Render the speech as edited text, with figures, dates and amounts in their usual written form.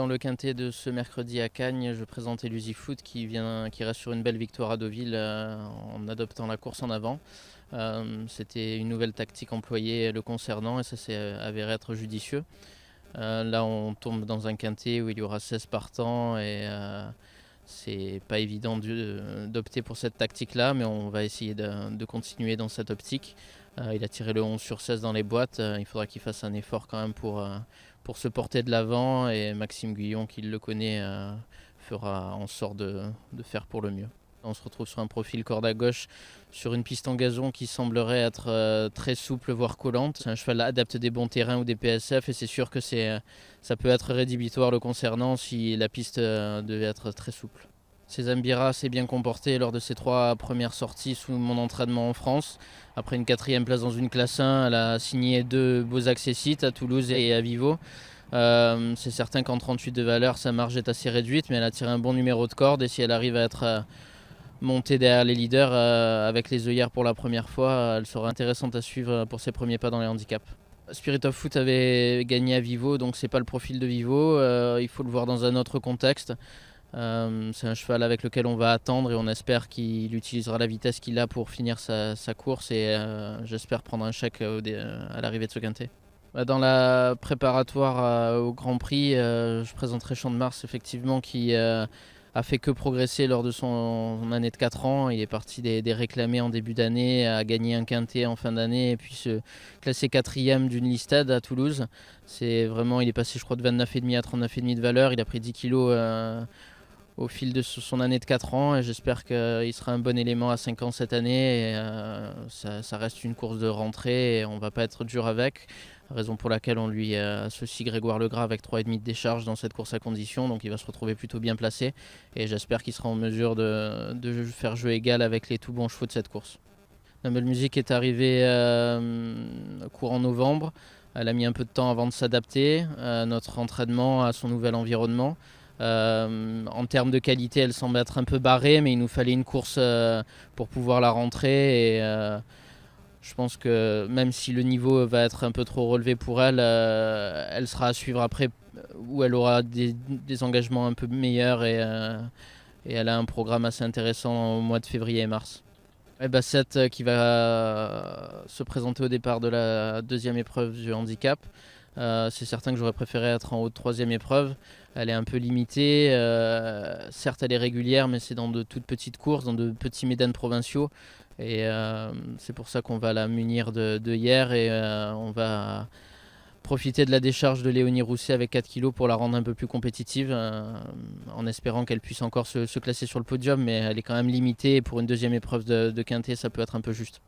dans le quintet de ce mercredi à Cagnes, je présentais l'Uzi-Foot qui reste sur une belle victoire à Deauville en adoptant la course en avant. C'était une nouvelle tactique employée le concernant et ça s'est avéré être judicieux. Là on tombe dans un quintet où il y aura 16 partants et c'est pas évident d'opter pour cette tactique-là, mais on va essayer de continuer dans cette optique. Il a tiré le 11 sur 16 dans les boîtes, il faudra qu'il fasse un effort quand même pour se porter de l'avant et Maxime Guyon, qui le connaît, fera en sorte de faire pour le mieux. On se retrouve sur un profil corde à gauche sur une piste en gazon qui semblerait être très souple voire collante. C'est un cheval adepte des bons terrains ou des PSF et c'est sûr que ça peut être rédhibitoire le concernant si la piste devait être très souple. César Mbira s'est bien comporté lors de ses 3 premières sorties sous mon entraînement en France. Après une 4e place dans une classe 1, elle a signé 2 beaux accessites à Toulouse et à Vivo. C'est certain qu'en 38 de valeur, sa marge est assez réduite, mais elle a tiré un bon numéro de corde et si elle arrive à être montée derrière les leaders avec les œillères pour la première fois, elle sera intéressante à suivre pour ses premiers pas dans les handicaps. Spirit of Foot avait gagné à Vivo, donc c'est pas le profil de Vivo, il faut le voir dans un autre contexte. C'est un cheval avec lequel on va attendre et on espère qu'il utilisera la vitesse qu'il a pour finir sa course et j'espère prendre un chèque à l'arrivée de ce quintet. Dans la préparatoire au Grand Prix, je présenterai Champ de Mars effectivement qui a fait que progresser lors de son année de 4 ans. Il est parti des réclamés en début d'année, a gagné un quintet en fin d'année et puis se classer 4e d'une listade à Toulouse. Il est passé je crois de 29,5 à 39,5 de valeur, il a pris 10 kilos au fil de son année de 4 ans et j'espère qu'il sera un bon élément à 5 ans cette année et ça reste une course de rentrée et on ne va pas être dur avec, raison pour laquelle on lui associe Grégoire Legras avec 3,5 de décharge dans cette course à condition, donc il va se retrouver plutôt bien placé et j'espère qu'il sera en mesure de faire jeu égal avec les tout bons chevaux de cette course. La Belle Musique est arrivée courant novembre, elle a mis un peu de temps avant de s'adapter à notre entraînement, à son nouvel environnement. En termes de qualité, elle semble être un peu barrée, mais il nous fallait une course pour pouvoir la rentrer. Et je pense que même si le niveau va être un peu trop relevé pour elle, elle sera à suivre après, où elle aura des engagements un peu meilleurs et elle a un programme assez intéressant au mois de février et mars. Et Bassett qui va se présenter au départ de la 2e épreuve du handicap. C'est certain que j'aurais préféré être en haut de 3e épreuve. Elle est un peu limitée, certes elle est régulière mais c'est dans de toutes petites courses, dans de petits médanes provinciaux et c'est pour ça qu'on va la munir de hier et on va profiter de la décharge de Léonie Rousset avec 4 kg pour la rendre un peu plus compétitive en espérant qu'elle puisse encore se classer sur le podium, mais elle est quand même limitée et pour une 2e épreuve de quintet ça peut être un peu juste.